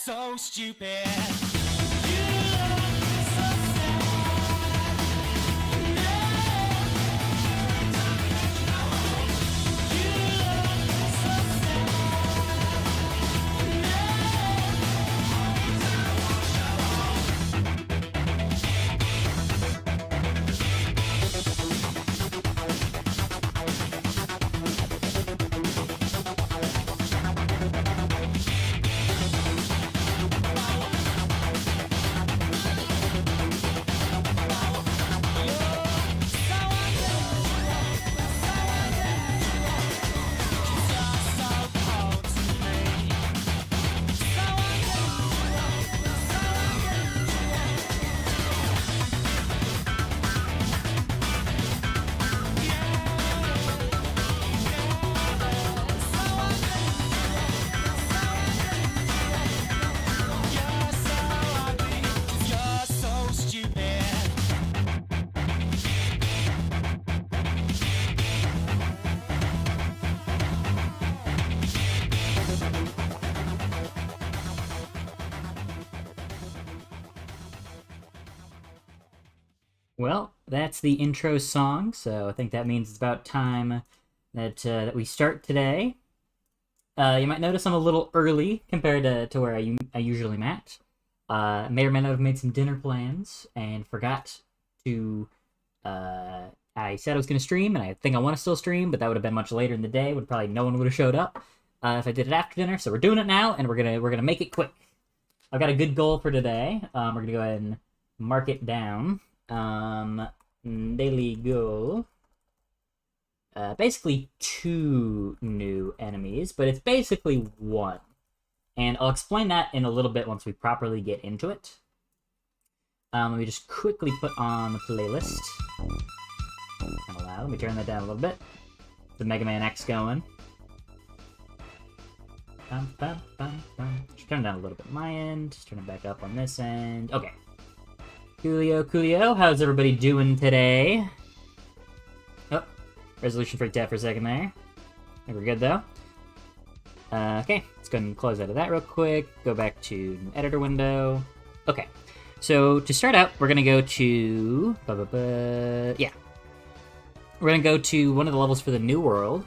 so stupid. You look so sad. You look so Well, that's the intro song, so I think that means it's about time that we start today. You might notice I'm a little early compared to where I usually am at. May or may not have made some dinner plans and forgot to... I said I was going to stream, and I think I want to still stream, but that would have been much later in the day. No one would have showed up if I did it after dinner. So we're doing it now, and we're gonna make it quick. I've got a good goal for today. We're gonna go ahead and mark it down. Daily goal. Basically 2 new enemies, but it's basically 1. And I'll explain that in a little bit once we properly get into it. Let me just quickly put on the playlist. Kind of loud. Let me turn that down a little bit. The Mega Man X going. Just turn it down a little bit on my end. Just turn it back up on this end. Okay. Coolio, how's everybody doing today? Oh, resolution freaked out for a second there. I think we're good, though. Okay, let's go ahead and close out of that real quick. Go back to editor window. Okay, so to start out, we're going to go to... Yeah. We're going to go to one of the levels for the New World,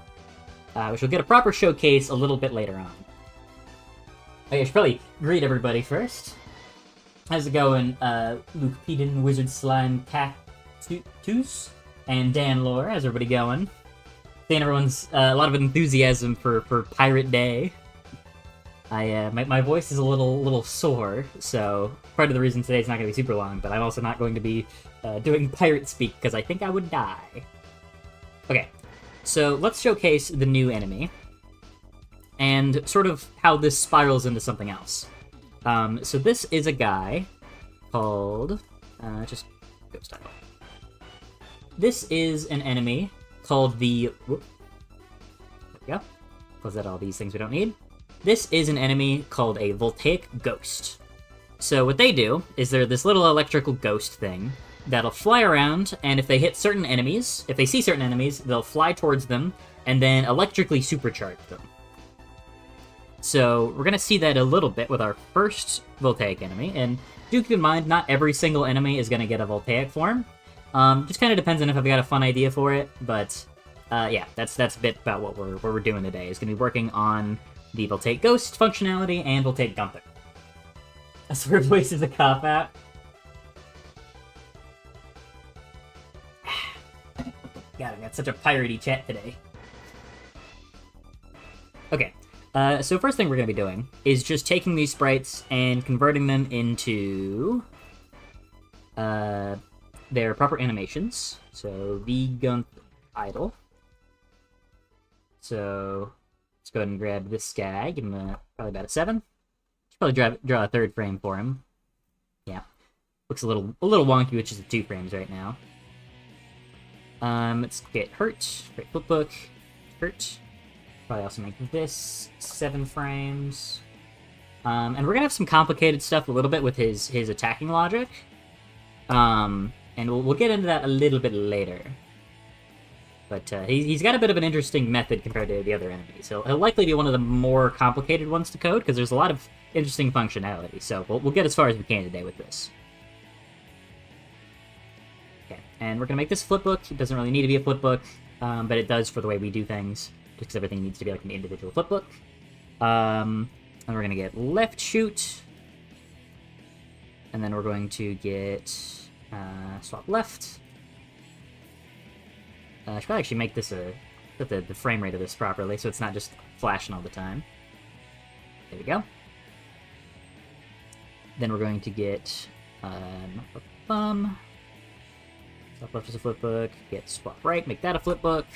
which will get a proper showcase a little bit later on. Okay, I should probably greet everybody first. How's it going, Luke Peden, Wizard Slime, Cactus, and Dan Lore? How's everybody going? Seeing everyone's a lot of enthusiasm for Pirate Day. My voice is a little sore, so part of the reason today's not going to be super long, but I'm also not going to be doing pirate speak because I think I would die. Okay, so let's showcase the new enemy and sort of how this spirals into something else. So this is a guy called, just ghost title. This is an enemy called the, whoop, there we go, close out all these things we don't need. This is an enemy called a Voltaic ghost. So what they do is they're this little electrical ghost thing that'll fly around, and if they hit certain enemies, if they see certain enemies, they'll fly towards them and then electrically supercharge them. So we're going to see that a little bit with our first Voltaic enemy, and do keep in mind, not every single enemy is going to get a Voltaic form. Just kind of depends on if I've got a fun idea for it, but yeah, that's a bit about what we're doing today. Is going to be working on the Voltaic Ghost functionality and Voltaic Gunther. I swear voice is a cop-out. God, I got such a piratey chat today. Okay. So first thing we're going to be doing is just taking these sprites and converting them into their proper animations. So the Gunther idle. So let's go ahead and grab this guy, give him probably about a 7. Should probably draw a 3rd frame for him. Yeah, looks a little wonky, which is 2 frames right now. Let's get Hurt, great flipbook, Hurt. Probably also make this 7 frames. And we're gonna have some complicated stuff a little bit with his attacking logic. And we'll get into that a little bit later. But he's got a bit of an interesting method compared to the other enemies. He'll likely be one of the more complicated ones to code, because there's a lot of interesting functionality. So we'll get as far as we can today with this. Okay, and we're gonna make this flip book. It doesn't really need to be a flip book, but it does for the way we do things, just because everything needs to be like an individual flip book. And we're gonna get left shoot, and then we're going to get swap left. I should probably actually make this set the frame rate of this properly, so it's not just flashing all the time. There we go. Then we're going to get swap left as a flip book, get swap right, make that a flip book.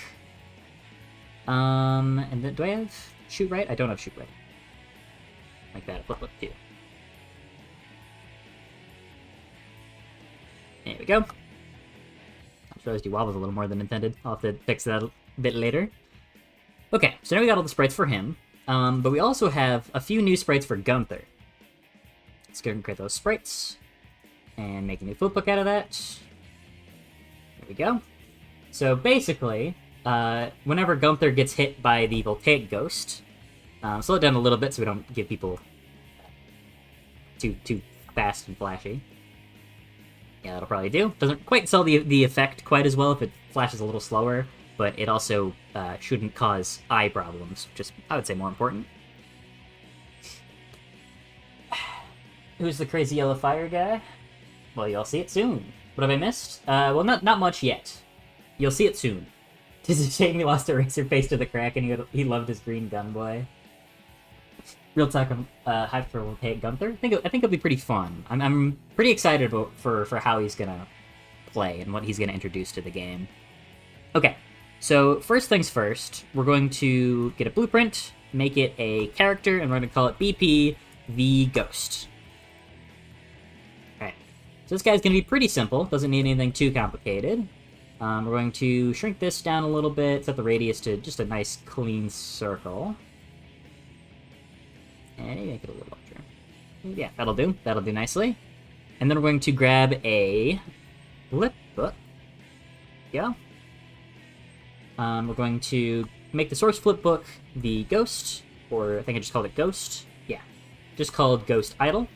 And then do I have shoot right? I don't have shoot right. Make that a flip book too. There we go. I just realized he wobbles a little more than intended. I'll have to fix that a bit later. Okay, so now we got all the sprites for him. But we also have a few new sprites for Gunther. Let's go and create those sprites. And make a new flip book out of that. There we go. So basically, whenever Gunther gets hit by the Voltaic ghost, slow it down a little bit so we don't give people too fast and flashy. Yeah, that'll probably do. Doesn't quite sell the effect quite as well if it flashes a little slower, but it also shouldn't cause eye problems, which is, I would say, more important. Who's the crazy yellow fire guy? Well, you'll see it soon. What have I missed? Well, not much yet. You'll see it soon. Tis a shame he lost a racer face to the crack and he loved his green gun boy. Real talk, I'm hyped for Voltaic Gunther. I think it'll be pretty fun. I'm pretty excited for how he's gonna play and what he's gonna introduce to the game. Okay, so first things first, we're going to get a blueprint, make it a character, and we're going to call it BP the Ghost. Alright, so this guy's going to be pretty simple, doesn't need anything too complicated. We're going to shrink this down a little bit, set the radius to just a nice clean circle. And make it a little larger. Yeah, that'll do. That'll do nicely. And then we're going to grab a flip book. Yeah. We're going to make the source flip book the Ghost, or I think I just called it Ghost. Yeah, just called Ghost Idle.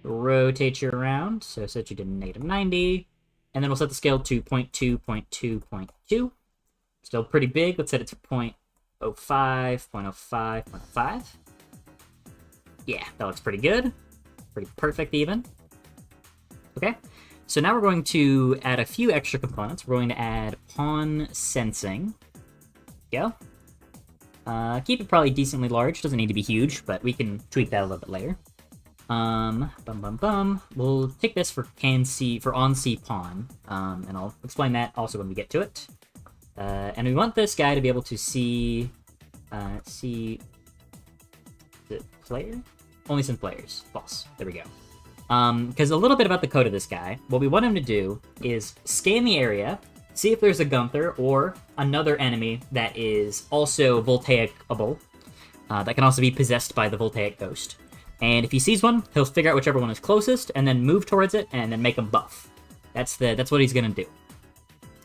Rotate you around, so set you to -90. And then we'll set the scale to 0.2, 0.2, 0.2. Still pretty big. Let's set it to 0.05, 0.05, 0.05. Yeah, that looks pretty good. Pretty perfect, even. Okay, so now we're going to add a few extra components. We're going to add pawn sensing. Go. Keep it probably decently large. Doesn't need to be huge, but we can tweak that a little bit later. We'll take this for on-C pawn, and I'll explain that also when we get to it. And we want this guy to be able to see the player? Only some players. False. There we go. Because a little bit about the code of this guy. What we want him to do is scan the area, see if there's a Gunther or another enemy that is also Voltaic-able, that can also be possessed by the Voltaic ghost. And if he sees one, he'll figure out whichever one is closest, and then move towards it, and then make him buff. That's what he's gonna do.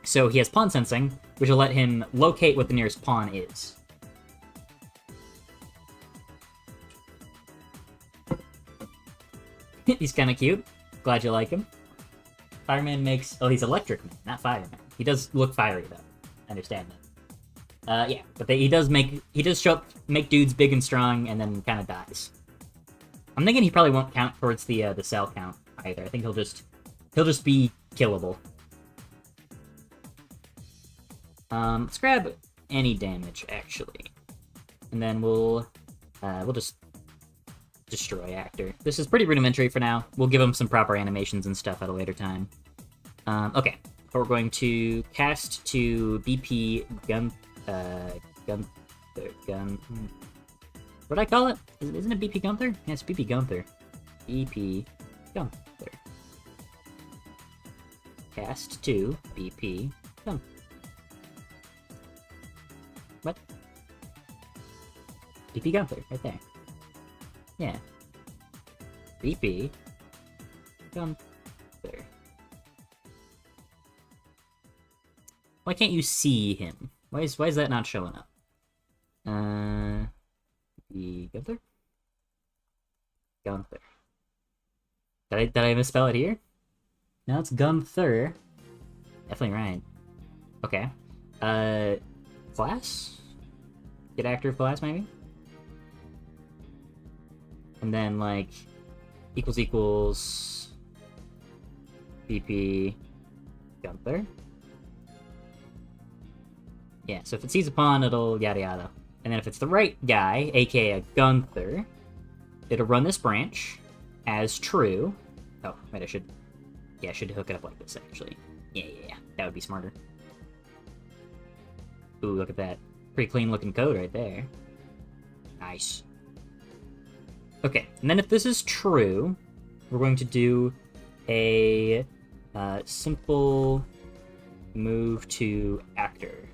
So he has pawn sensing, which will let him locate what the nearest pawn is. He's kind of cute. Glad you like him. Fireman makes... Oh, he's electric man, not fireman. He does look fiery, though. I understand that. Yeah, but he does show up, make dudes big and strong, and then kind of dies. I'm thinking he probably won't count towards the cell count either. I think he'll just be killable. Let's grab any damage actually, and then we'll just destroy actor. This is pretty rudimentary for now. We'll give him some proper animations and stuff at a later time. Okay, we're going to cast to BP Gun. What did I call it? Isn't it BP Gunther? Yeah, it's BP Gunther. BP Gunther. Cast to BP Gunther. What? BP Gunther, right there. Yeah. BP Gunther. Why can't you see him? Why is that not showing up? BP Gunther? Gunther. Did I misspell it here? No, it's Gunther. Definitely right. Okay. Class? Get actor of class, maybe? And then, like, equals BP Gunther. Yeah, so if it sees a pawn, it'll yada yada. And then if it's the right guy, aka Gunther, it'll run this branch as true. Oh, wait, I should hook it up like this, actually. Yeah, that would be smarter. Ooh, look at that. Pretty clean looking code right there. Nice. Okay, and then if this is true, we're going to do a simple move to actor.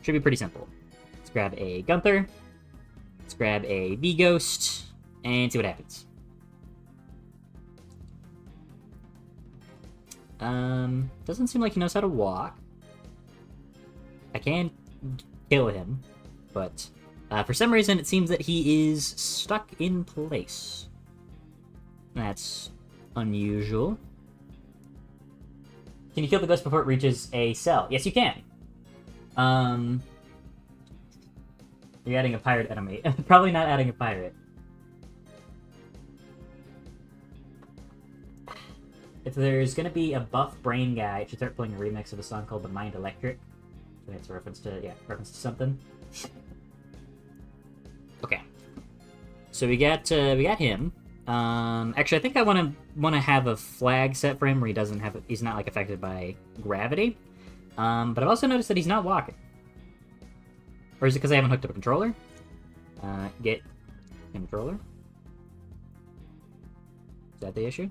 Should be pretty simple. Let's grab a Gunther. Let's grab a V-Ghost, and see what happens. Doesn't seem like he knows how to walk. I can kill him, but for some reason it seems that he is stuck in place. That's unusual. Can you kill the ghost before it reaches a cell? Yes, you can. You're adding a pirate enemy. Probably not adding a pirate. If there's gonna be a buff brain guy, it should start playing a remix of a song called "The Mind Electric." I think it's a reference to something. Okay, so we got him. Actually, I think I want to have a flag set for him where he's not like affected by gravity. But I've also noticed that he's not walking. Or is it because I haven't hooked up a controller? Get controller. Is that the issue?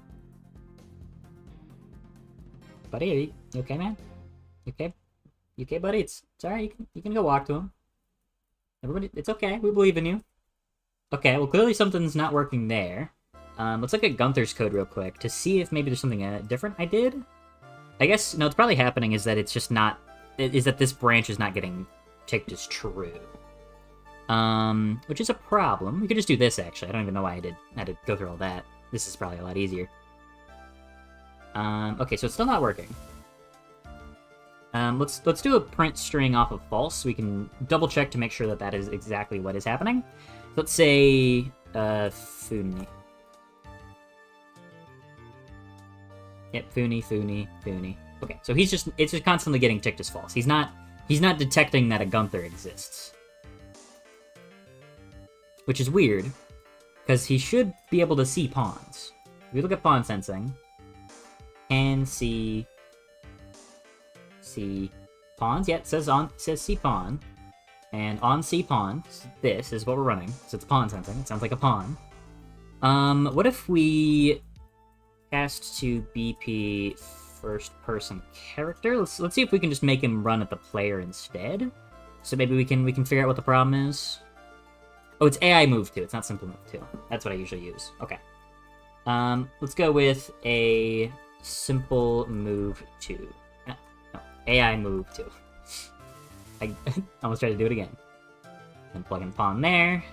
Buddy, are you okay, man? You okay? You okay, buddy? It's alright. You can go walk to him. Everybody, it's okay. We believe in you. Okay, well, clearly something's not working there. Let's look at Gunther's code real quick to see if maybe there's something different I did. I guess, no, what's probably happening is that it's just not... is that this branch is not getting ticked as true. Which is a problem. We could just do this, actually. I don't even know why I had to go through all that. This is probably a lot easier. Okay, so it's still not working. Let's do a print string off of false so we can double check to make sure that that is exactly what is happening. Let's say, Funi. Yep, Funi. Okay, so it's just constantly getting ticked as false. He's not detecting that a Gunther exists. Which is weird, because he should be able to see pawns. If we look at pawn sensing, can see pawns. Yeah, it says see pawn. And on see pawn, this is what we're running. So it's pawn sensing. It sounds like a pawn. What if we cast to BP first person character? Let's see if we can just make him run at the player instead. So maybe we can figure out what the problem is. Oh, it's AI move 2. It's not simple move 2. That's what I usually use. Okay. Let's go with a simple move 2. No, AI move 2. I almost tried to do it again. And plug in pawn there.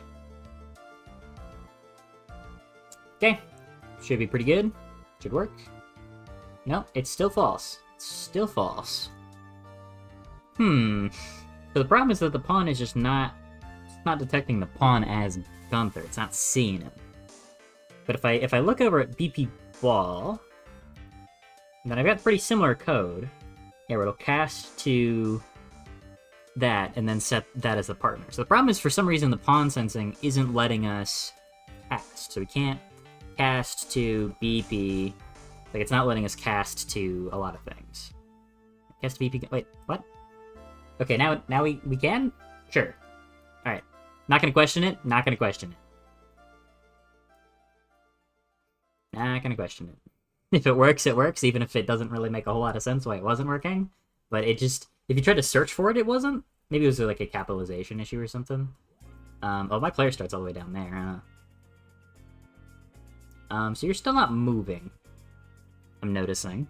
Okay. Should be pretty good. Should work. No, it's still false. It's still false. So the problem is that the pawn is just not detecting the pawn as Gunther. It's not seeing him. But if I look over at BP ball, then I've got pretty similar code. Yeah, where it'll cast to that and then set that as the partner. So the problem is, for some reason, the pawn sensing isn't letting us cast. So we can't cast to BP. Like, it's not letting us cast to a lot of things. Cast to BP. Wait, what? Okay, now we can? Sure. Alright. Not gonna question it. Not gonna question it. Not gonna question it. If it works, it works, even if it doesn't really make a whole lot of sense why it wasn't working. But it just... if you tried to search for it, it wasn't. Maybe it was like a capitalization issue or something. Oh, my player starts all the way down there, huh? So you're still not moving. I'm noticing.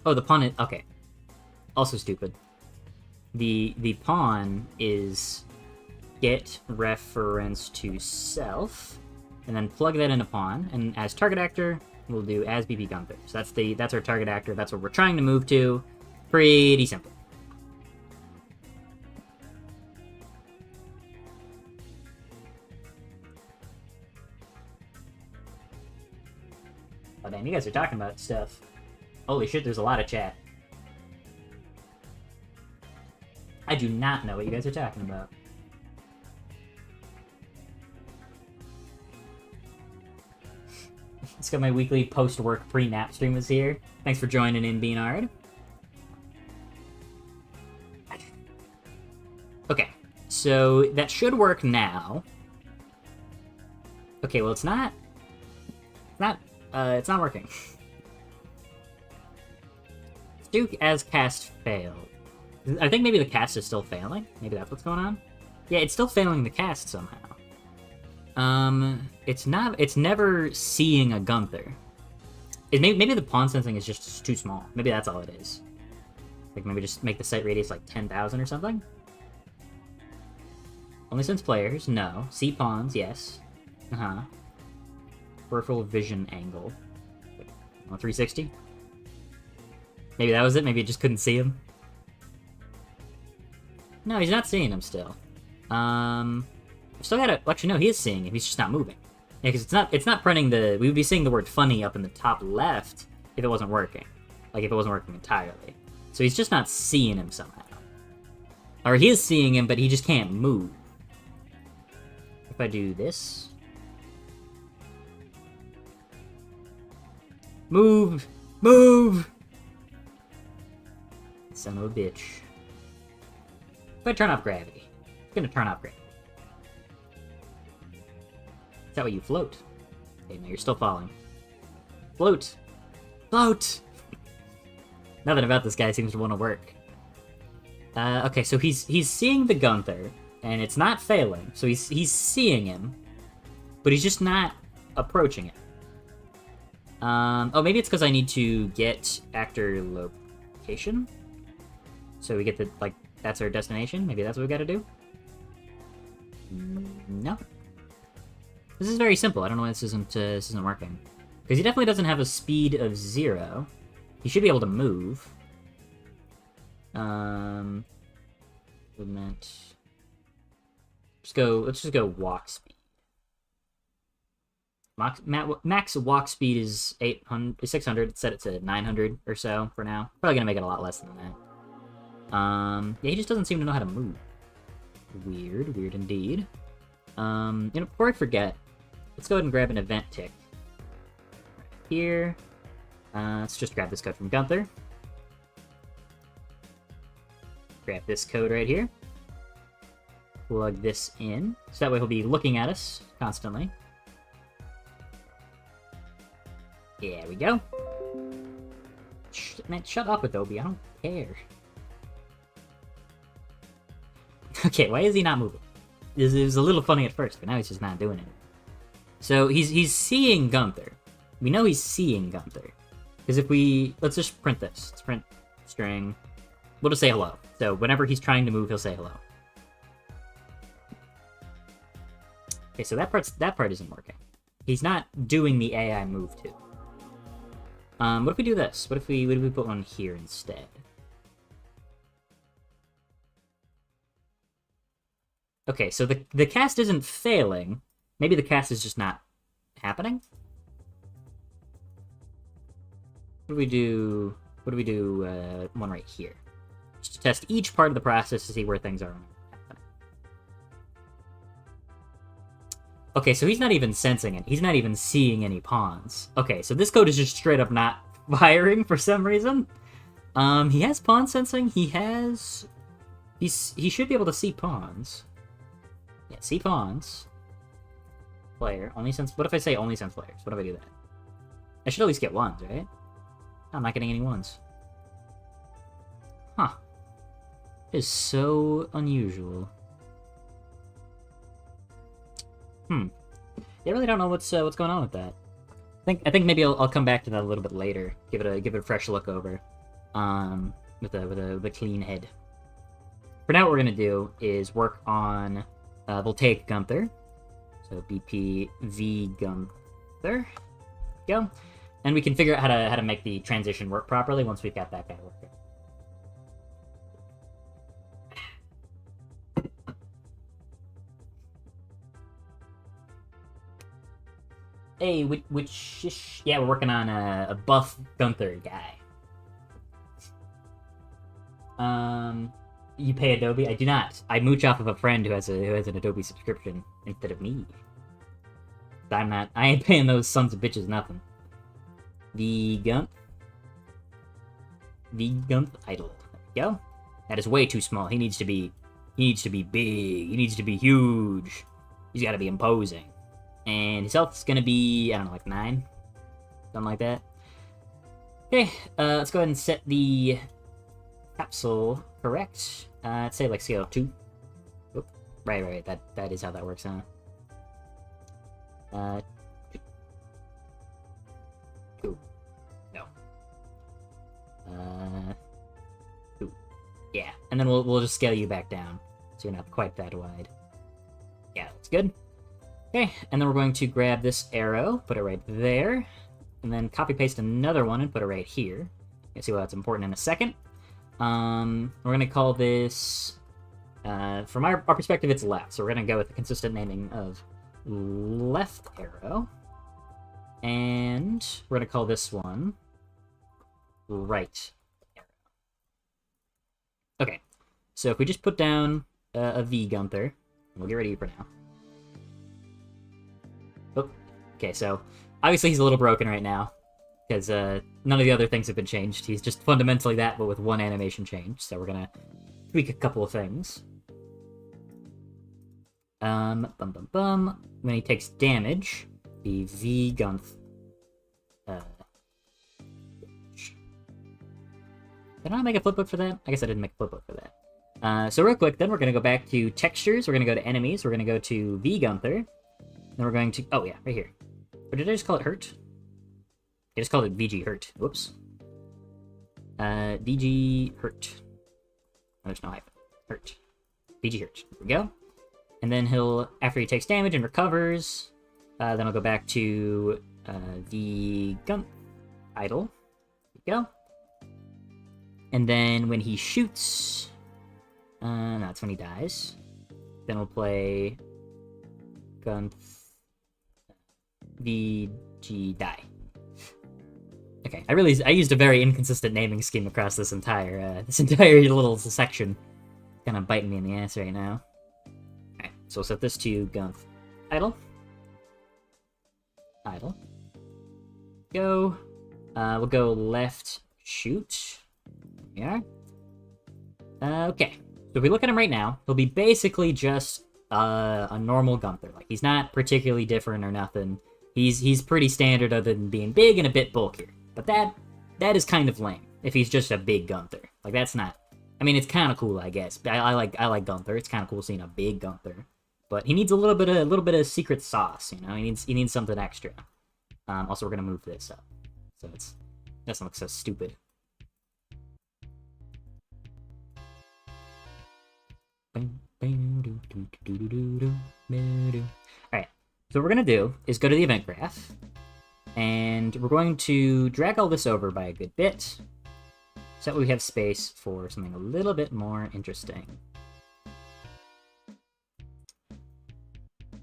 Oh, the pawn is... okay. Also stupid. The pawn is get reference to self, and then plug that in a pawn, and as target actor, we'll do as BP Gunther. So that's our target actor, that's what we're trying to move to. Pretty simple. Oh damn, you guys are talking about stuff. Holy shit, there's a lot of chat. I do not know what you guys are talking about. Let's go. My weekly post-work pre-nap stream is here. Thanks for joining in, Beanard. Okay, so that should work now. Okay, well it's not working. Duke as cast failed. I think maybe the cast is still failing. Maybe that's what's going on. Yeah, it's still failing the cast somehow. It's never seeing a Gunther. Maybe the pawn sensing is just too small. Maybe that's all it is. Like maybe just make the sight radius like 10,000 or something. Only sense players, no. See pawns, yes. Peripheral vision angle. 360. Maybe that was it. Maybe it just couldn't see him. No, he's not seeing him still. Still gotta... Actually, no, he is seeing him. He's just not moving. Yeah, because it's not printing the... We would be seeing the word funny up in the top left if it wasn't working. Like, if it wasn't working entirely. So he's just not seeing him somehow. Or he is seeing him, but he just can't move. If I do this... Move! Move! Son of a bitch. If I turn off gravity, it's gonna turn off gravity. Is that way you float? Okay, no, you're still falling. Float! Float! Nothing about this guy seems to want to work. Okay, so he's seeing the Gunther, and it's not failing. So he's seeing him, but he's just not approaching it. Oh, maybe it's because I need to get actor location. So we get the, like, that's our destination? Maybe that's what we gotta do? No. This is very simple. I don't know why this isn't working. Because he definitely doesn't have a speed of 0. He should be able to move. Movement. Let's just go walk speed. Max walk speed is 600. Set it to 900 or so for now. Probably gonna make it a lot less than that. Yeah, he just doesn't seem to know how to move. Weird indeed. Before I forget, let's go ahead and grab an event tick. Right here. Let's just grab this code from Gunther. Grab this code right here. Plug this in, so that way he'll be looking at us constantly. There we go. Man, shut up, Adobe. I don't care. Okay, why is he not moving? It was a little funny at first, but now he's just not doing it. So he's seeing Gunther. We know he's seeing Gunther. Because if we... Let's just print this. Let's print string. We'll just say hello. So whenever he's trying to move, he'll say hello. Okay, so that part isn't working. He's not doing the AI move too. What if we do this? What if we put one here instead? Okay, so the cast isn't failing. Maybe the cast is just not happening? What do we do? What do we do? One right here. Just to test each part of the process to see where things are happening. Okay, so he's not even sensing it. He's not even seeing any pawns. Okay, so this code is just straight up not firing for some reason. He has pawn sensing. He should be able to see pawns. Yeah, see pawns. Player. Only sense... What if I say only sense players? What if I do that? I should at least get ones, right? I'm not getting any ones. Huh. It is so unusual. Yeah, I really don't know what's going on with that. I think maybe I'll come back to that a little bit later. Give it a fresh look over. With a clean head. for now, what we're gonna do is work on Voltaic Gunther. So BP V Gunther. Go. And we can figure out how to make the transition work properly once we've got that guy working. Hey, yeah, we're working on a buff Gunther guy. You pay Adobe? I do not. I mooch off of a friend who has an Adobe subscription instead of me. I ain't paying those sons of bitches nothing. The Gunther idol. There we go. That is way too small. He needs to be big. He needs to be huge. He's got to be imposing. And his health is gonna be, I don't know, like 9? Something like that. Okay, let's go ahead and set the capsule correct. Let's say like scale 2. Oh, right, that is how that works, huh? 2. No. 2. Yeah, and then we'll just scale you back down, so you're not quite that wide. Yeah, that's good. Okay, and then we're going to grab this arrow, put it right there, and then copy-paste another one and put it right here. You'll see why that's important in a second. We're going to call this, from our perspective, it's left, so we're going to go with the consistent naming of left arrow. And we're going to call this one right arrow. Okay, so if we just put down a V Gunther, we'll get rid of you for now. Oh, okay, so obviously he's a little broken right now, because none of the other things have been changed. He's just fundamentally that, but with one animation change, so we're gonna tweak a couple of things. When he takes damage, the V Gunther. Did I make a flipbook for that? I guess I didn't make a flipbook for that. So real quick, then we're gonna go back to textures. We're gonna go to enemies. We're gonna go to V Gunther. Then we're going to... Oh, yeah, right here. Or did I just call it Hurt? I just called it VG Hurt. Whoops. VG Hurt. Oh, there's no hyphen. Hurt. VG Hurt. There we go. And then he'll... After he takes damage and recovers, then I'll go back to the Gunther idol. There we go. And then when he shoots... no, that's when he dies. Then we'll play... Gunther... VG die. Okay, I used a very inconsistent naming scheme across this entire little section. Kind of biting me in the ass right now. Alright, so we'll set this to Gunther idle. Idle. Go. We'll go left shoot. There we are. Okay, so if we look at him right now, he'll be basically just a normal Gunther. Like, he's not particularly different or nothing. He's pretty standard other than being big and a bit bulkier. But that is kind of lame if he's just a big Gunther. Like, that's not... I mean, it's kind of cool, I guess. I like Gunther. It's kind of cool seeing a big Gunther. But he needs a little bit of secret sauce, you know? He needs something extra. Also, we're gonna move this up. So it doesn't look so stupid. Alright. So what we're going to do is go to the event graph, and we're going to drag all this over by a good bit, so that we have space for something a little bit more interesting.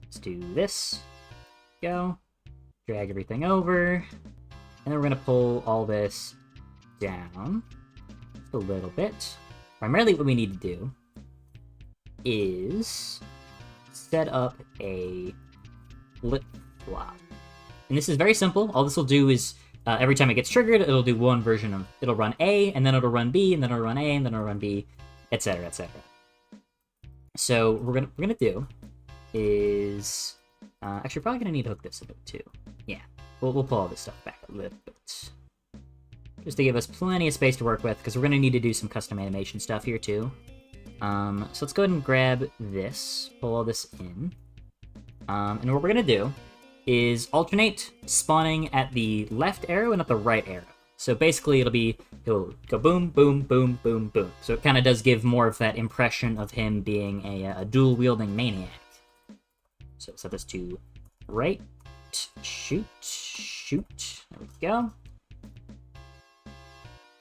Let's do this. Go. Drag everything over, and then we're going to pull all this down just a little bit. Primarily what we need to do is set up a flip-flop. And this is very simple. All this will do is, every time it gets triggered, it'll do one version of... It'll run A, and then it'll run B, and then it'll run A, and then it'll run B, etc., etc. So what we're gonna do is... actually, we're probably gonna need to hook this a bit, too. Yeah. We'll pull all this stuff back a little bit. Just to give us plenty of space to work with, because we're gonna need to do some custom animation stuff here, too. So let's go ahead and grab this, pull all this in. And what we're going to do is alternate spawning at the left arrow and at the right arrow. So basically he'll go boom, boom, boom, boom, boom. So it kind of does give more of that impression of him being a dual-wielding maniac. So set this to right, shoot, shoot. There we go.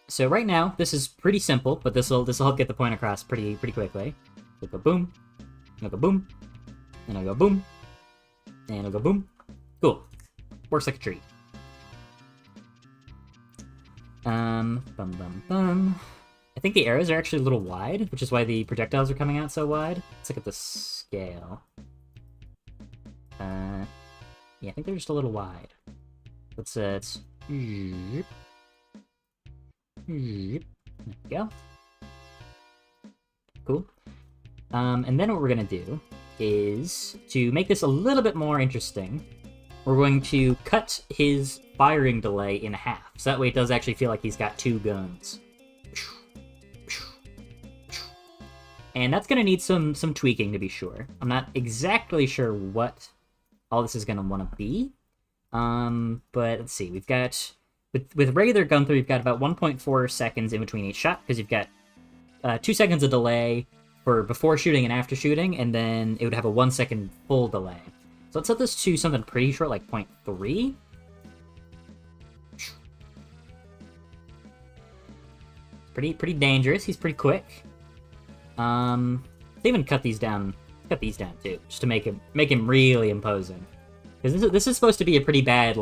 So right now, this is pretty simple, but this will help get the point across pretty quickly. We'll go boom, and I'll go boom, and I'll go boom, and I'll go boom. Cool. Works like a treat. Bum bum bum. I think the arrows are actually a little wide, which is why the projectiles are coming out so wide. Let's look at the scale. Yeah, I think they're just a little wide. Let's There we go. Cool. And then what we're gonna do is, to make this a little bit more interesting, we're going to cut his firing delay in half. So that way it does actually feel like he's got two guns. And that's gonna need some tweaking, to be sure. I'm not exactly sure what all this is gonna want to be. But let's see, we've got... With regular Gunther, we've got about 1.4 seconds in between each shot, because you've got 2 seconds of delay for before shooting and after shooting, and then it would have a 1 second full delay. So let's set this to something pretty short, like 0.3. Pretty dangerous. He's pretty quick. They even cut these down too, just to make him really imposing. Because this is supposed to be a pretty bad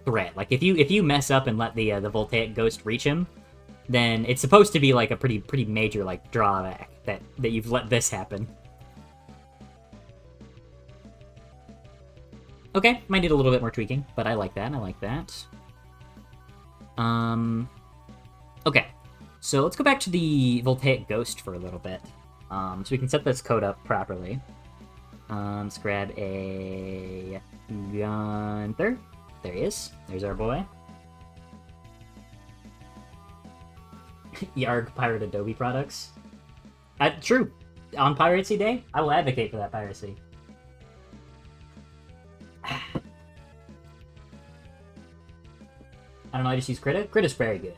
threat. Like if you mess up and let the Voltaic ghost reach him, then it's supposed to be like a pretty major drawback that you've let this happen. Okay, might need a little bit more tweaking, but I like that. Okay, so let's go back to the Voltaic ghost for a little bit, so we can set this code up properly. Let's grab a Gunther. There he is. There's our boy. Yarg Pirate Adobe products. True. On Piracy Day, I will advocate for that piracy. I don't know, I just use Crit. Crit is very good.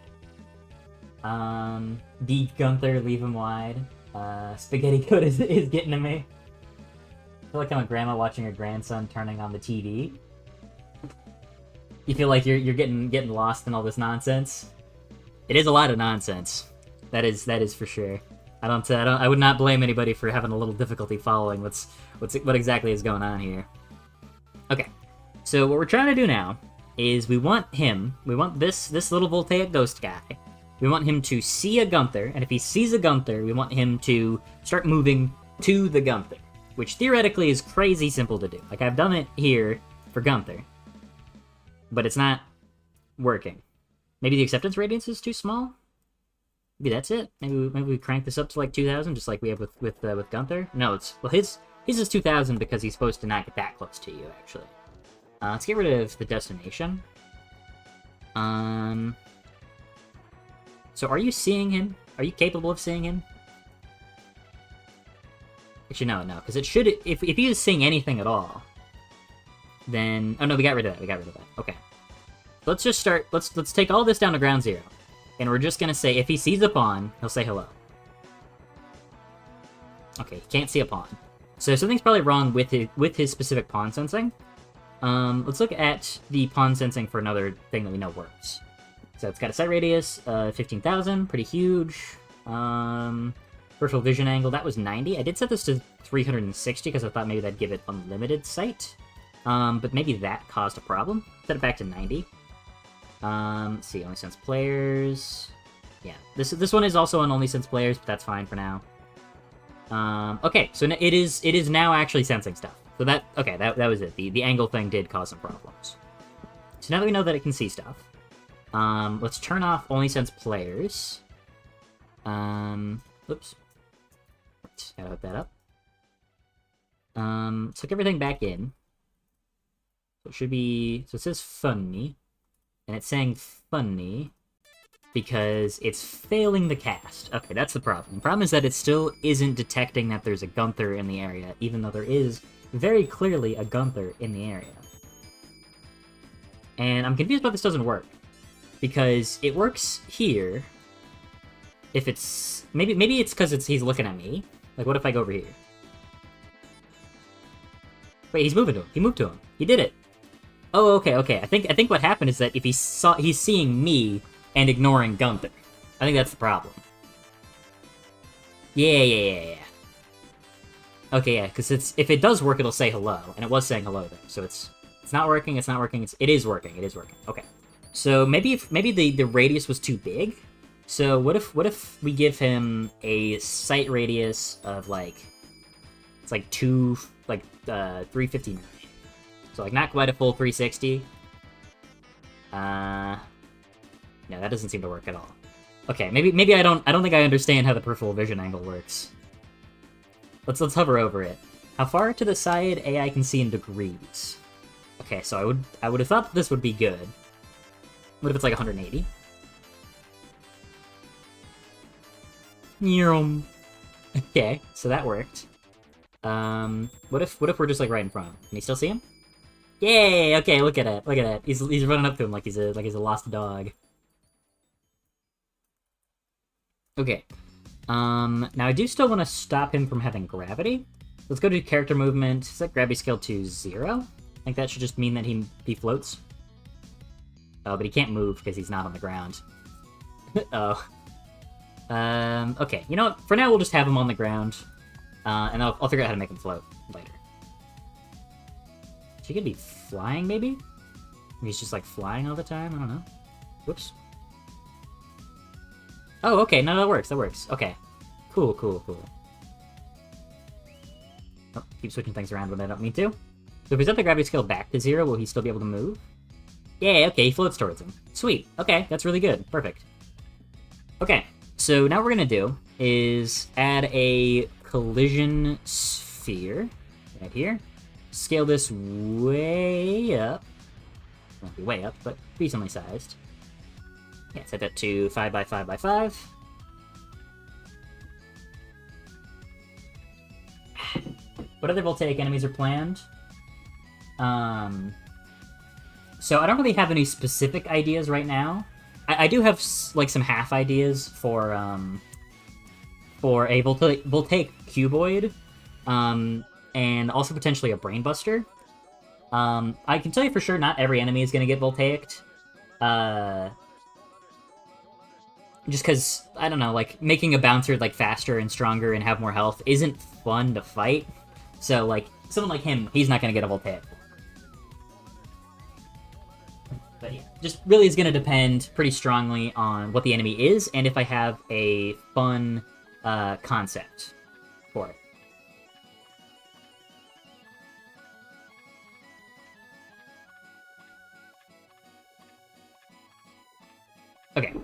D Gunther, leave him wide. Spaghetti Code is getting to me. I feel like I'm a grandma watching her grandson turning on the TV. You feel like you're getting lost in all this nonsense. It is a lot of nonsense. That is for sure. I would not blame anybody for having a little difficulty following what exactly is going on here. Okay, so what we're trying to do now is we want this little Voltaic ghost guy. We want him to see a Gunther, and if he sees a Gunther, we want him to start moving to the Gunther, which theoretically is crazy simple to do. Like, I've done it here for Gunther, but it's not working. Maybe the acceptance radius is too small? Maybe that's it? Maybe we crank this up to 2,000, just like we have with Gunther? No, his is 2,000 because he's supposed to not get that close to you, actually. Let's get rid of the destination. So are you seeing him? Are you capable of seeing him? Actually, no, because it should... If he is seeing anything at all, then... Oh, no, we got rid of that. Okay. Let's just start... Let's take all this down to ground zero. And we're just gonna say, if he sees a pawn, he'll say hello. Okay, he can't see a pawn. So something's probably wrong with his specific pawn sensing. Let's look at the pawn sensing for another thing that we know works. So it's got a sight radius of 15,000, pretty huge. Peripheral vision angle, that was 90. I did set this to 360 because I thought maybe that'd give it unlimited sight. But maybe that caused a problem. Set it back to 90. Let's see, only sense players. Yeah, this one is also on only sense players, but that's fine for now. Okay, so it is now actually sensing stuff. So that was it. The angle thing did cause some problems. So now that we know that it can see stuff, let's turn off only sense players. Oops. Gotta hook that up. Let's hook everything back in. So it should be... So it says funny. And it's saying funny because it's failing the cast. Okay, that's the problem. The problem is that it still isn't detecting that there's a Gunther in the area, even though there is very clearly a Gunther in the area. And I'm confused why this doesn't work. because it works here. If it's maybe it's because he's looking at me. Like, what if I go over here? Wait, he's moving to him. He moved to him. He did it. Oh, okay. I think what happened is that if he's seeing me and ignoring Gunther. I think that's the problem. Yeah. Okay, yeah, because if it does work, it'll say hello, and it was saying hello there. So it's not working. It is working. Okay. So maybe the radius was too big. So what if we give him a sight radius of like, it's like 359. So like not quite a full 360. No, that doesn't seem to work at all. Okay, maybe I don't think I understand how the peripheral vision angle works. Let's hover over it. How far to the side AI can see in degrees? Okay, so I would have thought that this would be good. What if it's like 180? Okay, so that worked. What if we're just like right in front of him? Can you still see him? Yay! Okay, look at it. He's running up to him like he's a lost dog. Okay. Now I do still want to stop him from having gravity. Let's go to character movement. Set gravity scale to 0. I think that should just mean that he floats. Oh, but he can't move because he's not on the ground. Oh. Okay. You know what? For now, we'll just have him on the ground. And I'll figure out how to make him float later. She could be flying, maybe? He's just, like, flying all the time? I don't know. Whoops. Oh, okay. No, that works. Okay. Cool. Oh, keep switching things around when I don't need to. So if we set the gravity scale back to 0, will he still be able to move? Yeah, okay, he floats towards him. Sweet. Okay, that's really good. Perfect. Okay, so now what we're gonna do is add a collision sphere right here. Scale this way up. Won't be way up, but decently sized. Yeah, set that to 5 by 5 by 5. What other Voltaic enemies are planned? So I don't really have any specific ideas right now. I do have like some half ideas for a Voltaic cuboid, and also potentially a brainbuster. I can tell you for sure not every enemy is gonna get Voltaicked. Just because, I don't know, like, making a bouncer, like, faster and stronger and have more health isn't fun to fight. So, like, someone like him, he's not gonna get a Voltaic. But yeah, just really is gonna depend pretty strongly on what the enemy is, and if I have a fun, concept for it. Okay.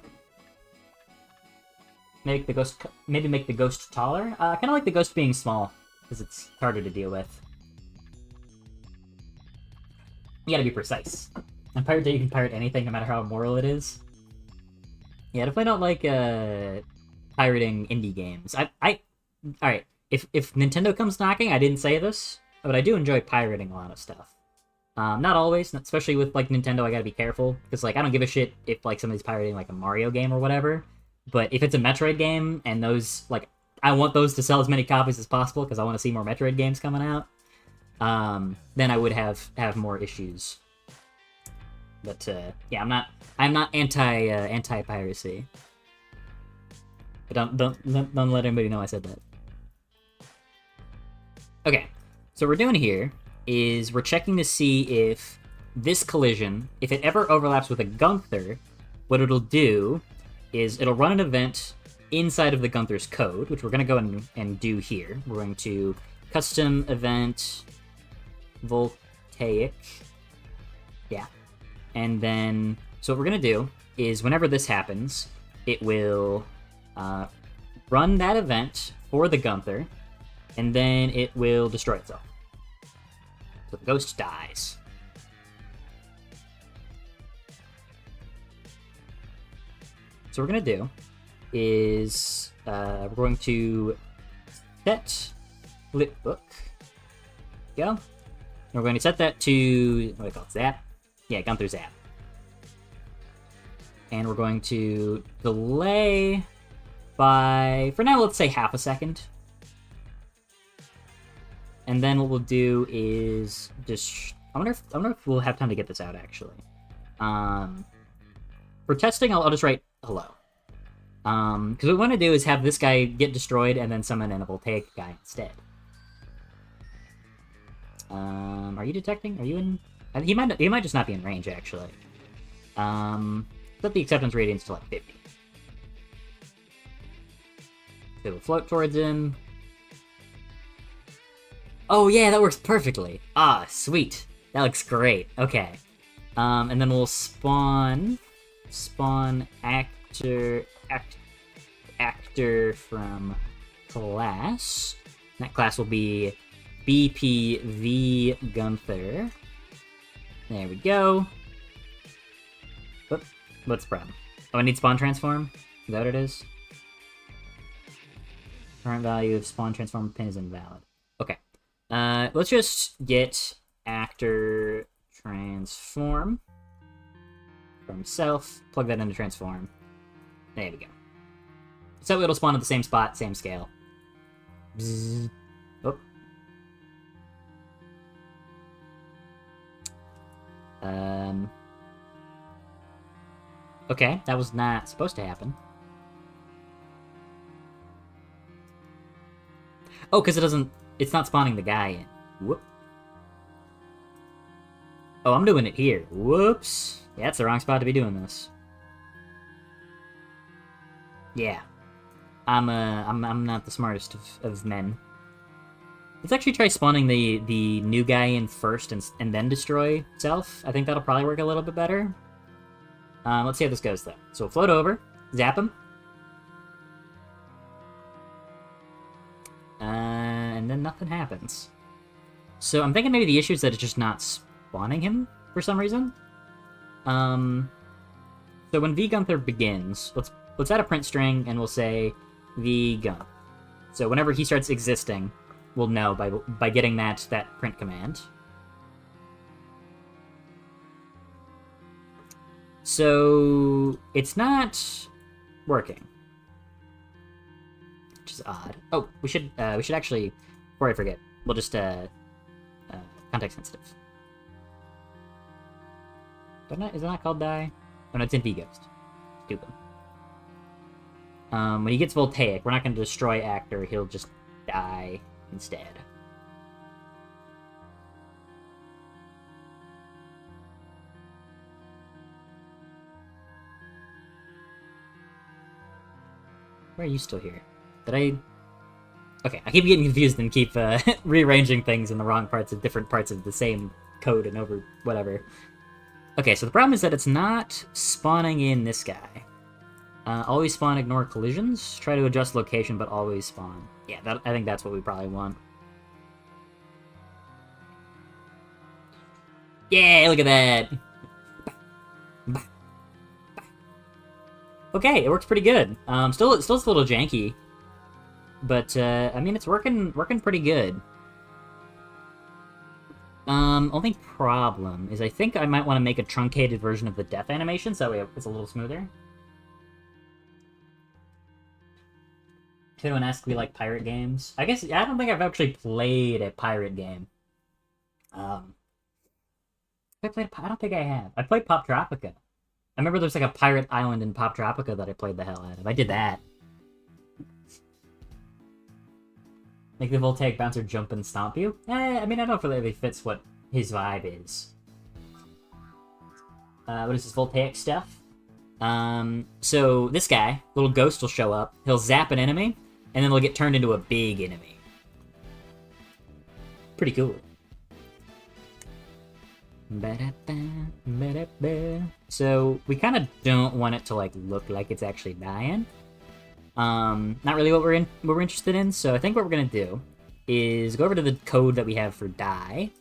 Maybe make the ghost taller. I kind of like the ghost being small, because it's harder to deal with. You gotta be precise. On Pirate Day, you can pirate anything, no matter how immoral it is. Yeah, definitely don't like pirating indie games. Alright, if Nintendo comes knocking, I didn't say this, but I do enjoy pirating a lot of stuff. Not always, especially with like Nintendo. I gotta be careful because like I don't give a shit if like somebody's pirating like a Mario game or whatever. But if it's a Metroid game, and those, like, I want those to sell as many copies as possible, because I want to see more Metroid games coming out, then I would have more issues. But, yeah, I'm not anti-piracy. But don't let anybody know I said that. Okay, so what we're doing here is we're checking to see if this collision, if it ever overlaps with a Gunther, what it'll do is it'll run an event inside of the Gunther's code, which we're going to go and do here. We're going to custom event Voltaic. Yeah. And then, so what we're going to do is whenever this happens, it will run that event for the Gunther, and then it will destroy itself. So the ghost dies. So what we're going to do is we're going to set flipbook. Go. And we're going to set that to, what do I call it, zap? Yeah, Gunther zap. And we're going to delay by, for now, let's say half a second. And then what we'll do is just, I wonder if we'll have time to get this out, actually. For testing, I'll just write hello. Because what we want to do is have this guy get destroyed and then summon in a Voltaic guy instead. Are you detecting? Are you in? He might just not be in range, actually. Set the acceptance radiance to like 50. So we'll float towards him. Oh yeah, that works perfectly. Ah, sweet. That looks great. Okay. And then we'll spawn actor from class. That class will be BPV Gunther. There we go. Whoop. What's the problem? Oh, I need spawn transform? Is that what it is? Current value of spawn transform pin is invalid. Okay. Let's just get actor transform from self, plug that into transform. There we go. So it'll spawn at the same spot, same scale. Bzzz. Oh. Okay, that was not supposed to happen. Oh, because it's not spawning the guy in. Whoop. Oh, I'm doing it here. Whoops. Yeah, that's the wrong spot to be doing this. Yeah. I'm not the smartest of men. Let's actually try spawning the new guy in first and then destroy self. I think that'll probably work a little bit better. Let's see how this goes, though. So we'll float over, zap him. And then nothing happens. So I'm thinking maybe the issue is that it's just not spawning him for some reason. So when V Gunther begins, let's add a print string and we'll say V Gun. So whenever he starts existing, we'll know by getting that print command. So it's not working, which is odd. Oh, we should actually, before I forget, we'll just context sensitive. Is that not called die? Oh no, it's in V-Ghost. Stupid. When he gets Voltaic, we're not going to destroy actor, he'll just die instead. Why are you still here? Did I... Okay, I keep getting confused and keep rearranging things in the wrong parts of different parts of the same code and over whatever. Okay, so the problem is that it's not spawning in this guy. Always spawn, ignore collisions. Try to adjust location, but always spawn. Yeah, I think that's what we probably want. Yeah, look at that! Okay, it works pretty good. Still it's a little janky, but I mean it's working pretty good. Only problem is I think I might want to make a truncated version of the death animation so that way it's a little smoother. Anyone ask me like pirate games? I don't think I've actually played a pirate game. I don't think I have. I played Pop Tropica. I remember there's like a pirate island in Pop Tropica that I played the hell out of. I did that. Make the Voltaic bouncer jump and stomp you? I mean, I don't know if it really fits what his vibe is. What is this Voltaic stuff? So this guy, little ghost will show up. He'll zap an enemy, and then he'll get turned into a big enemy. Pretty cool. So we kind of don't want it to like look like it's actually dying. Not really what we're interested in. So I think what we're gonna do is go over to the code that we have for die.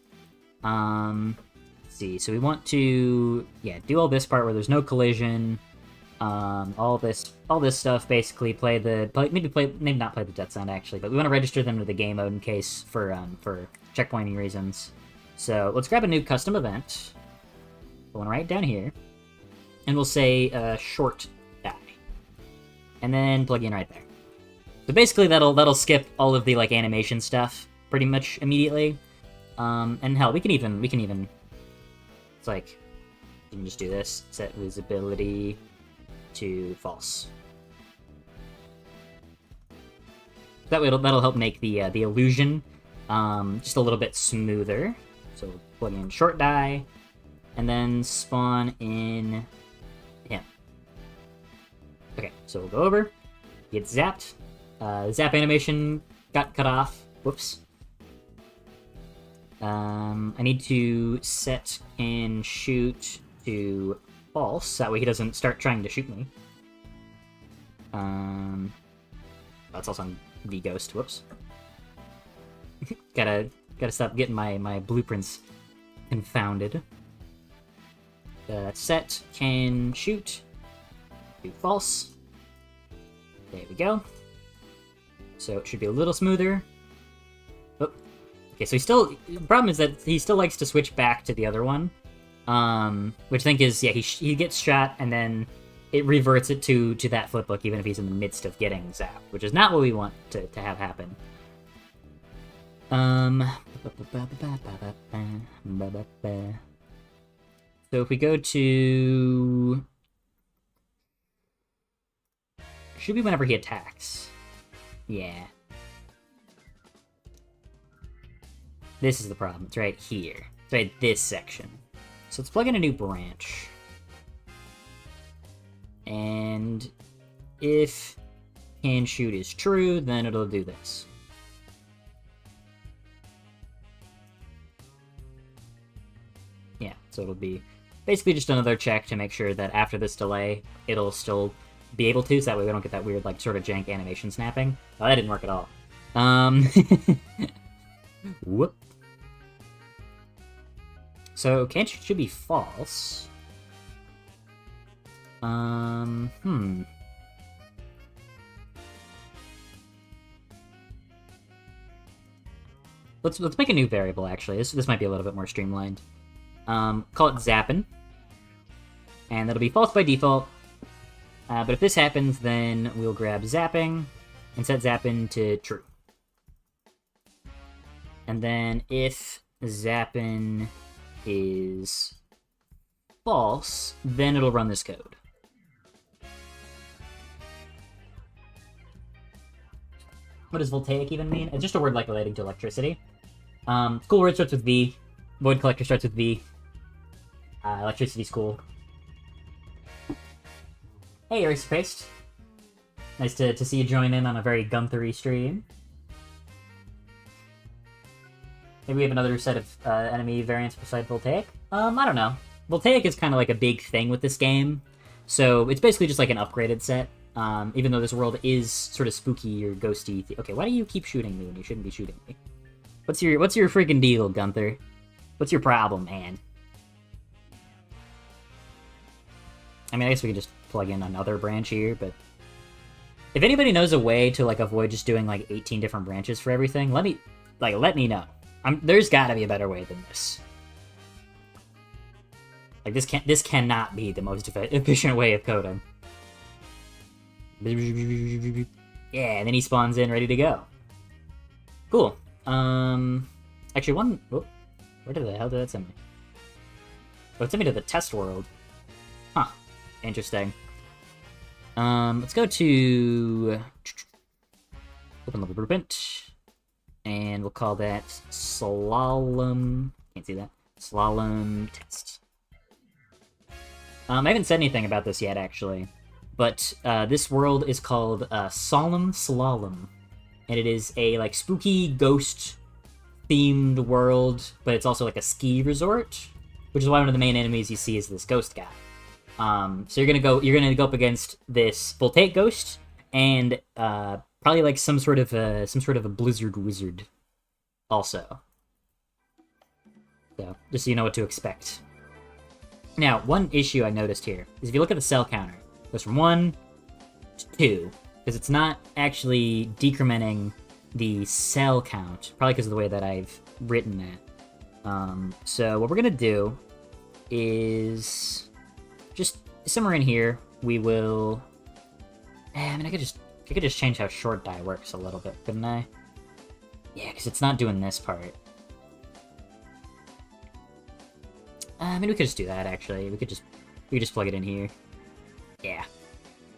Let's see. So we want to do all this part where there's no collision. All this stuff basically. Maybe not play the death sound actually, but we want to register them to the game mode in case for checkpointing reasons. So let's grab a new custom event. Going right down here. and we'll say short die. And then plug in right there. So basically that'll skip all of the like animation stuff pretty much immediately. And hell, we can even it's like you can just do this, set visibility to false. That way that'll help make the illusion just a little bit smoother. So we'll plug in short die, and then spawn in him. Okay, so we'll go over, get zapped. Zap animation got cut off. Whoops. I need to set and shoot to false. That way he doesn't start trying to shoot me. That's also on the ghost. Whoops. gotta stop getting my blueprints confounded. Set can shoot to false. There we go. So it should be a little smoother. Oh. Okay, so the problem is that he still likes to switch back to the other one. Which I think is, yeah, he gets shot and then it reverts it to that flipbook even if he's in the midst of getting zapped, which is not what we want to have happen. So if we go to... Should be whenever he attacks. Yeah. This is the problem. It's right here. It's right this section. So let's plug in a new branch. And if can shoot is true, then it'll do this. Yeah, so it'll be basically just another check to make sure that after this delay, it'll still be able to, so that way we don't get that weird, like, sort of jank animation snapping. Oh, that didn't work at all. Whoop. So, can't shoot should be false. Let's make a new variable, actually. This might be a little bit more streamlined. Call it zapping. And that'll be false by default. But if this happens, then we'll grab zapping and set zapping to true. And then if zapping is false, then it'll run this code. What does Voltaic even mean? It's just a word like relating to electricity. Cool word starts with V. Void collector starts with V. Electricity's cool. Hey, Erase Paste. Nice to see you join in on a very Gunther-y stream. Maybe we have another set of enemy variants beside Voltaic? I don't know. Voltaic is kind of like a big thing with this game. So it's basically just like an upgraded set. Even though this world is sort of spooky or ghosty. Okay, why do you keep shooting me when you shouldn't be shooting me? What's your freaking deal, Gunther? What's your problem, man? I mean, I guess we could just plug in another branch here, but if anybody knows a way to like avoid just doing like 18 different branches for everything, let me know. There's got to be a better way than this. Like this cannot be the most efficient way of coding. Yeah, and then he spawns in ready to go. Cool. Actually, where the hell did that send me? Oh, it sent me to the test world. Huh. Interesting. Let's go to open level blueprint, and we'll call that slalom. Can't see that. Slalom test. I haven't said anything about this yet, actually, but this world is called Solemn Slalom, and it is a like spooky ghost themed world, but it's also like a ski resort, which is why one of the main enemies you see is this ghost guy. So you're gonna go up against this Voltaic ghost and probably like some sort of a blizzard wizard also. So just so you know what to expect. Now, one issue I noticed here is if you look at the cell counter, it goes from 1 to 2, because it's not actually decrementing the cell count, probably because of the way that I've written that. So what we're gonna do is just somewhere in here, we will... I mean, I could just change how short die works a little bit, couldn't I? Yeah, because it's not doing this part. I mean, we could just do that, actually. We could just plug it in here. Yeah.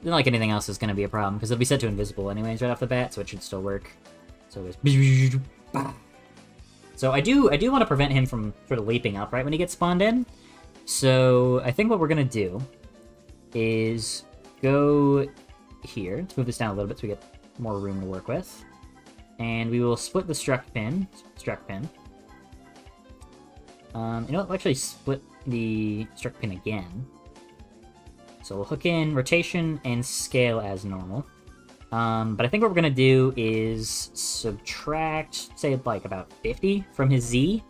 Not like anything else is going to be a problem, because it'll be set to invisible anyways right off the bat, so it should still work. So it's... So I do want to prevent him from sort of leaping up right when he gets spawned in. So I think what we're going to do is go here. Let's move this down a little bit so we get more room to work with. And we will split the struck pin. You know what? We'll actually split the struck pin again. So we'll hook in rotation and scale as normal. But I think what we're going to do is subtract, say, like, about 50 from his Z.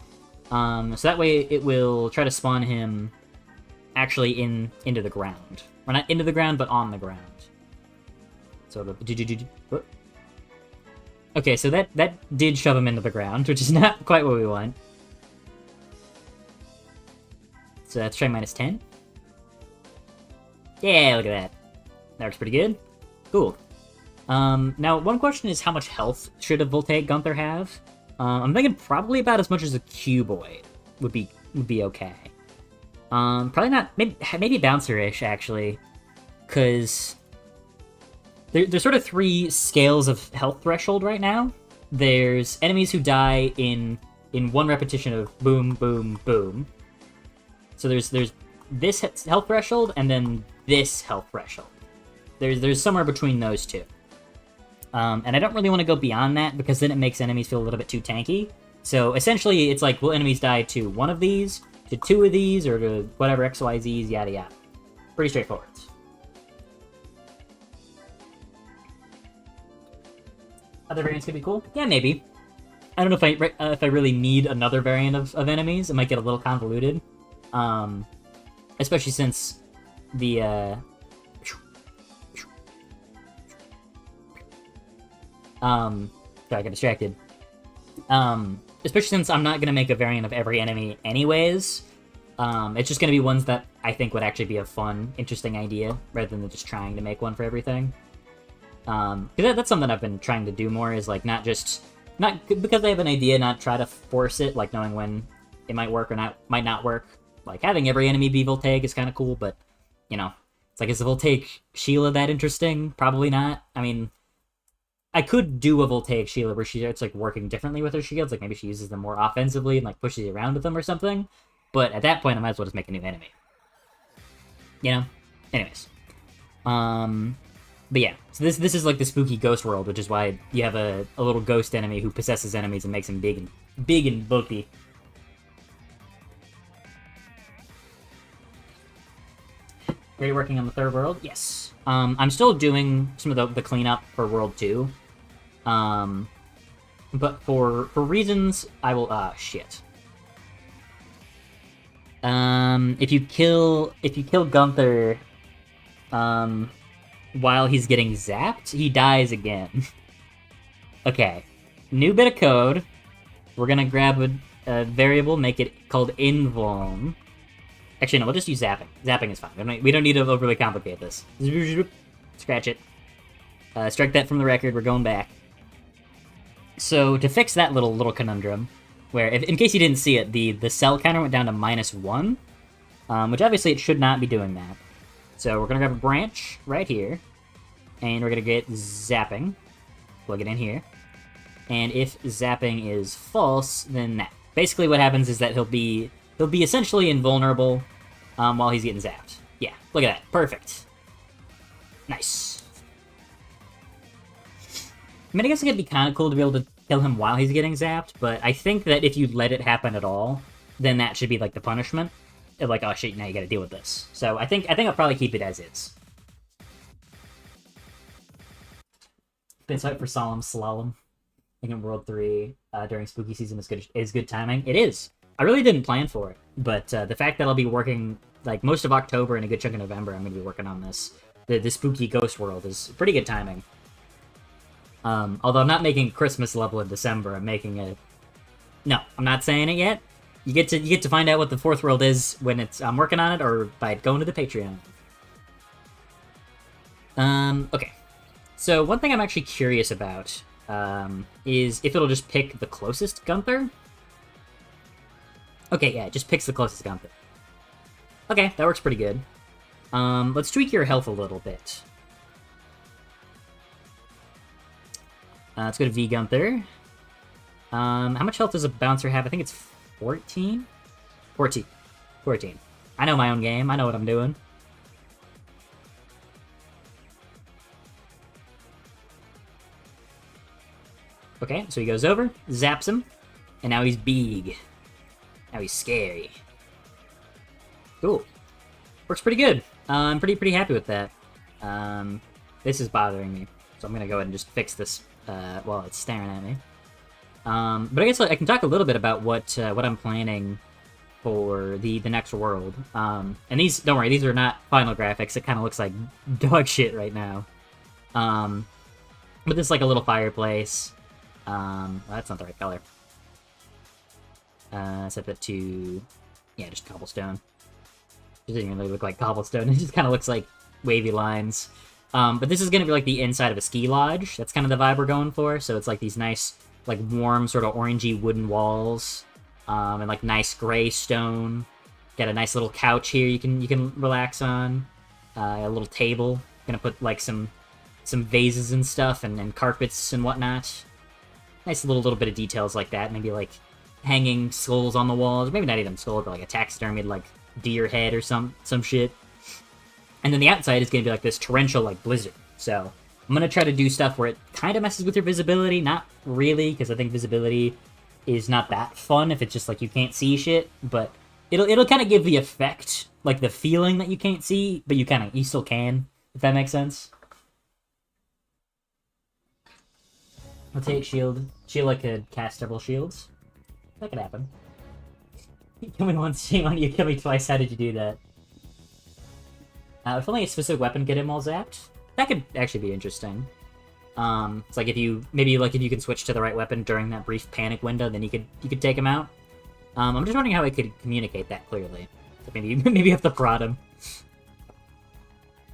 So that way it will try to spawn him actually into the ground. Or not into the ground, but on the ground. So okay, so that did shove him into the ground, which is not quite what we want. So let's try minus 10. Yeah, look at that. That works pretty good. Cool. Now, one question is how much health should a Voltaic Gunther have? I'm thinking probably about as much as a Cuboid would be okay. Probably not, maybe Bouncer-ish, actually. Because there's sort of 3 scales of health threshold right now. There's enemies who die in 1 repetition of boom, boom, boom. So there's this health threshold, and then this health threshold. There's somewhere between those 2. And I don't really want to go beyond that, because then it makes enemies feel a little bit too tanky. So essentially, it's like, will enemies die to 1 of these, to 2 of these, or to whatever XYZs, yada yada. Pretty straightforward. Other variants could be cool? Yeah, maybe. I don't know if I really need another variant of enemies. It might get a little convoluted. Especially since the, sorry, I got distracted. Especially since I'm not gonna make a variant of every enemy anyways. It's just gonna be ones that I think would actually be a fun, interesting idea, rather than just trying to make one for everything. Because that's something I've been trying to do more, is like not because I have an idea, not try to force it, like knowing when it might work or might not work. Like having every enemy be Voltaic is kind of cool, but you know, it's like, is the Voltaic Sheila that interesting? Probably not. I mean, I could do a Voltaic Sheila where it's like working differently with her shields, like maybe she uses them more offensively and like pushes you around with them or something. But at that point, I might as well just make a new enemy. You know? Anyways. But yeah, so this is like the spooky ghost world, which is why you have a little ghost enemy who possesses enemies and makes them big and bulky. Are you working on the 3rd world? Yes. I'm still doing some of the cleanup for World 2. But for reasons, I will... shit. If you kill Gunther, while he's getting zapped, he dies again. Okay. New bit of code. We're gonna grab a variable, make it called invuln. Actually, no, we'll just use zapping. Zapping is fine. We don't need to overly complicate this. Scratch it. Strike that from the record. We're going back. So, to fix that little conundrum, where, in case you didn't see it, the cell counter went down to -1, which obviously it should not be doing that. So, we're going to grab a branch right here, and we're going to get zapping. Plug it in here. And if zapping is false, then that. Basically what happens is that he'll be essentially invulnerable while he's getting zapped. Yeah, look at that. Perfect. Nice. I mean, I guess it'd be kind of cool to be able to kill him while he's getting zapped, but I think that if you let it happen at all, then that should be, like, the punishment. Like, oh shit, now you gotta deal with this. So I think I'll probably keep it as is. Been set for Solemn Slalom. I think in World 3 during Spooky Season is good timing. It is. I really didn't plan for it, but the fact that I'll be working, like, most of October and a good chunk of November, I'm going to be working on this. The Spooky Ghost World is pretty good timing. Although I'm not making Christmas level in December, I'm making a... No, I'm not saying it yet. You get to find out what the 4th world is when I'm working on it, or by going to the Patreon. Okay. So one thing I'm actually curious about is if it'll just pick the closest Gunther. Okay, yeah, it just picks the closest Gunther. Okay, that works pretty good. Let's tweak your health a little bit. Let's go to V Gunther. How much health does a bouncer have? I think it's 14? 14. 14. I know my own game. I know what I'm doing. Okay, so he goes over, zaps him, and now he's big. Now he's scary. Cool. Works pretty good. I'm pretty happy with that. This is bothering me, so I'm gonna go ahead and just fix this while it's staring at me. But I guess I can talk a little bit about what I'm planning for the next world. And these, don't worry, these are not final graphics. It kind of looks like dog shit right now. But this is like a little fireplace. Well, that's not the right color. Set that to, yeah, just cobblestone. It doesn't even really look like cobblestone. It just kind of looks like wavy lines. But this is going to be like the inside of a ski lodge. That's kind of the vibe we're going for. So it's like these nice, like warm, sort of orangey wooden walls, and like nice gray stone. Got a nice little couch here you can relax on. A little table. Gonna put like some vases and stuff, and carpets and whatnot. Nice little bit of details like that. Maybe like hanging skulls on the walls. Maybe not even skulls, but like a taxidermied like deer head or some shit. And then the outside is gonna be like this torrential like blizzard. So I'm gonna try to do stuff where it kind of messes with your visibility. Not really, because I think visibility is not that fun if it's just like you can't see shit. But it'll kind of give the effect, like the feeling that you can't see, but you still can, if that makes sense. I'll take shield. Sheila could cast several shields. That could happen. Kill me once, shame on you. Kill me twice. How did you do that? If only a specific weapon get him all zapped. That could actually be interesting. It's like if you can switch to the right weapon during that brief panic window, then you could take him out. I'm just wondering how I could communicate that clearly. So maybe you have to prod him.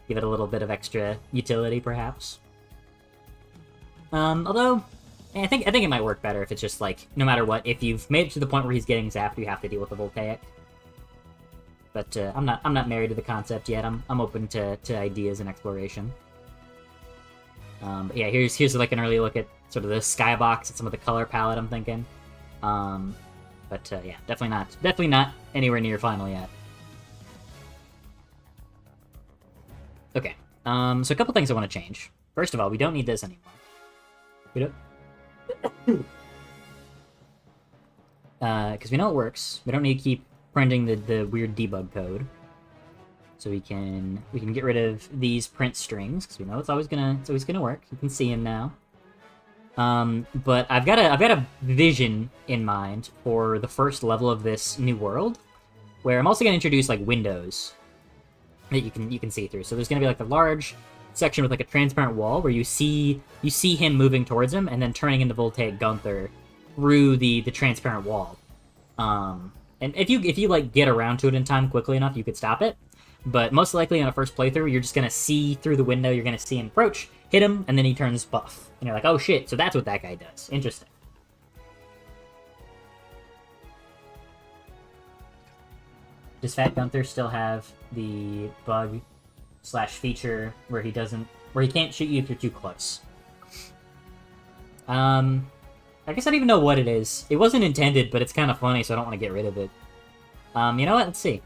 Give it a little bit of extra utility, perhaps. Although, I think it might work better if it's just like, no matter what, if you've made it to the point where he's getting zapped, you have to deal with the Voltaic. But I'm not married to the concept yet. I'm open to ideas and exploration. But yeah, here's like an early look at sort of the skybox and some of the color palette I'm thinking. But yeah, definitely not anywhere near final yet. Okay, so a couple things I want to change. First of all, we don't need this anymore. We don't, because we know it works. We don't need to keep printing the weird debug code. So we can get rid of these print strings because we know it's always gonna work. You can see them now. But I've got a vision in mind for the first level of this new world, where I'm also gonna introduce like windows that you can see through. So there's gonna be like a large section with like a transparent wall where you see him moving towards him and then turning into Voltaic Gunther through the transparent wall. And if you like get around to it in time quickly enough, you could stop it. But most likely on a first playthrough, you're just gonna see through the window. You're gonna see him approach, hit him, and then he turns buff, and you're like, oh shit! So that's what that guy does. Interesting. Does Fat Gunther still have the bug / feature where he can't shoot you if you're too close? I guess I don't even know what it is. It wasn't intended, but it's kind of funny, so I don't want to get rid of it. You know what? Let's see.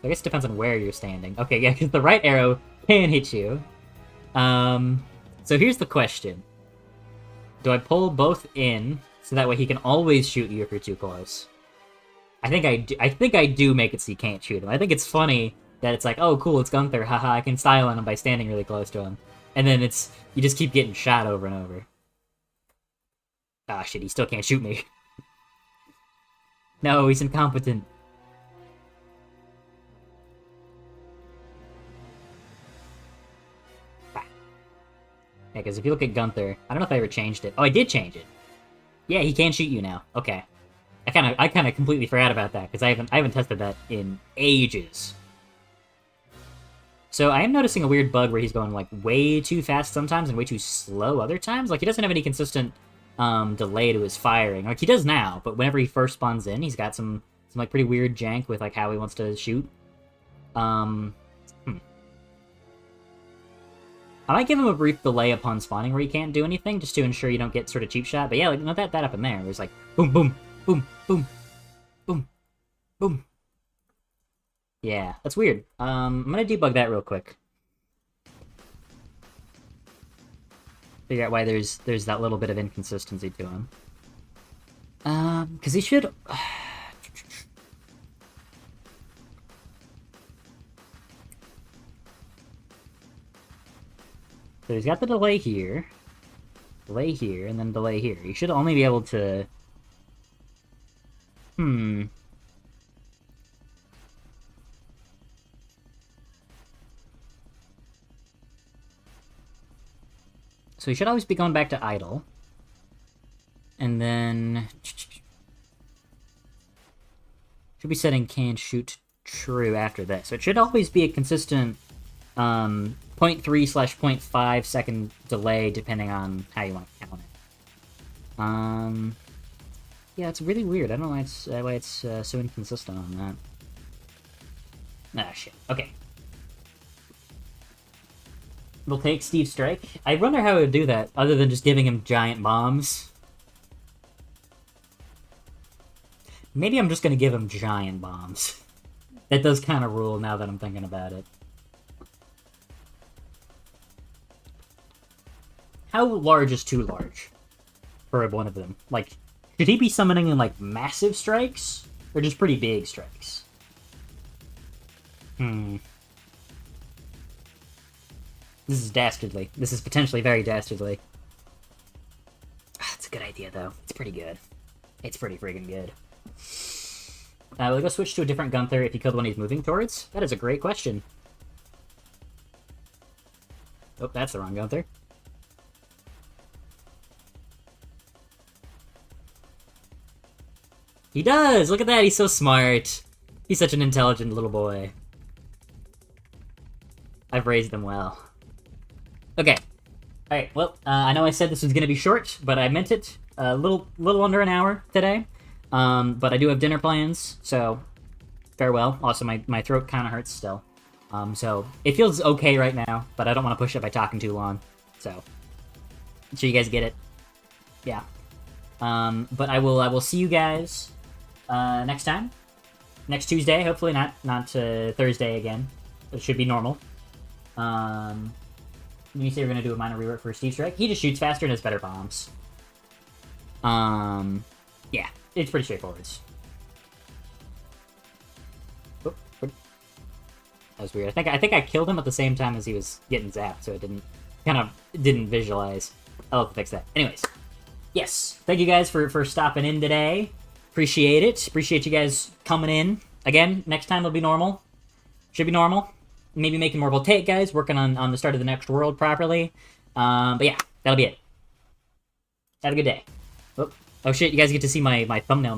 I guess it depends on where you're standing. Okay, yeah, because the right arrow can hit you. So here's the question. Do I pull both in, so that way he can always shoot you if you're too close? I think I do make it so you can't shoot him. I think it's funny that it's like, oh cool, it's Gunther, haha, I can style on him by standing really close to him. And then you just keep getting shot over and over. Ah shit, he still can't shoot me. No, he's incompetent. Yeah, because if you look at Gunther, I don't know if I ever changed it. Oh, I did change it. Yeah, he can shoot you now. Okay. I kind of completely forgot about that because I haven't tested that in ages. So I am noticing a weird bug where he's going, like, way too fast sometimes and way too slow other times. Like, he doesn't have any consistent delay to his firing. Like, he does now, but whenever he first spawns in, he's got some like, pretty weird jank with, like, how he wants to shoot. I might give him a brief delay upon spawning where he can't do anything, just to ensure you don't get sort of cheap shot. But yeah, like, not that up in there. It was like, boom, boom, boom, boom, boom, boom. Yeah, that's weird. I'm gonna debug that real quick. Figure out why there's that little bit of inconsistency to him. Because he should... So he's got the delay here, and then delay here. You should only be able to... So you should always be going back to idle. And then... Should be setting can shoot true after that. So it should always be a consistent 0.3/0.5 second delay depending on how you want to count it. Yeah, it's really weird. I don't know why it's so inconsistent on that. Ah, shit. Okay. We'll take Steve Strike. I wonder how it would do that, other than just giving him giant bombs. Maybe I'm just gonna give him giant bombs. That does kind of rule now that I'm thinking about it. How large is too large for one of them? Like, should he be summoning in, like, massive strikes? Or just pretty big strikes? This is dastardly. This is potentially very dastardly. It's a good idea, though. It's pretty good. It's pretty freaking good. We'll go switch to a different Gunther if he killed one he's moving towards. That is a great question. Oh, that's the wrong Gunther. He does! Look at that, he's so smart. He's such an intelligent little boy. I've raised him well. Okay. Alright, well, I know I said this was gonna be short, but I meant it. A little under an hour today. But I do have dinner plans, so farewell. Also, my throat kind of hurts still. So it feels okay right now, but I don't want to push it by talking too long. So, I'm sure you guys get it. Yeah. But I will see you guys next time. Next Tuesday, hopefully not Thursday again. It should be normal. You say we're gonna do a minor rework for Steve Strike. He just shoots faster and has better bombs. Yeah, it's pretty straightforward. Oh, that was weird. I think I killed him at the same time as he was getting zapped, so it didn't visualize. I'll have to fix that. Anyways, yes, thank you guys for stopping in today. Appreciate it. Appreciate you guys coming in. Again, next time it'll be normal. Should be normal. Maybe making more Voltaic, guys. Working on the start of the next world properly. But yeah, that'll be it. Have a good day. Oh shit, you guys get to see my thumbnail.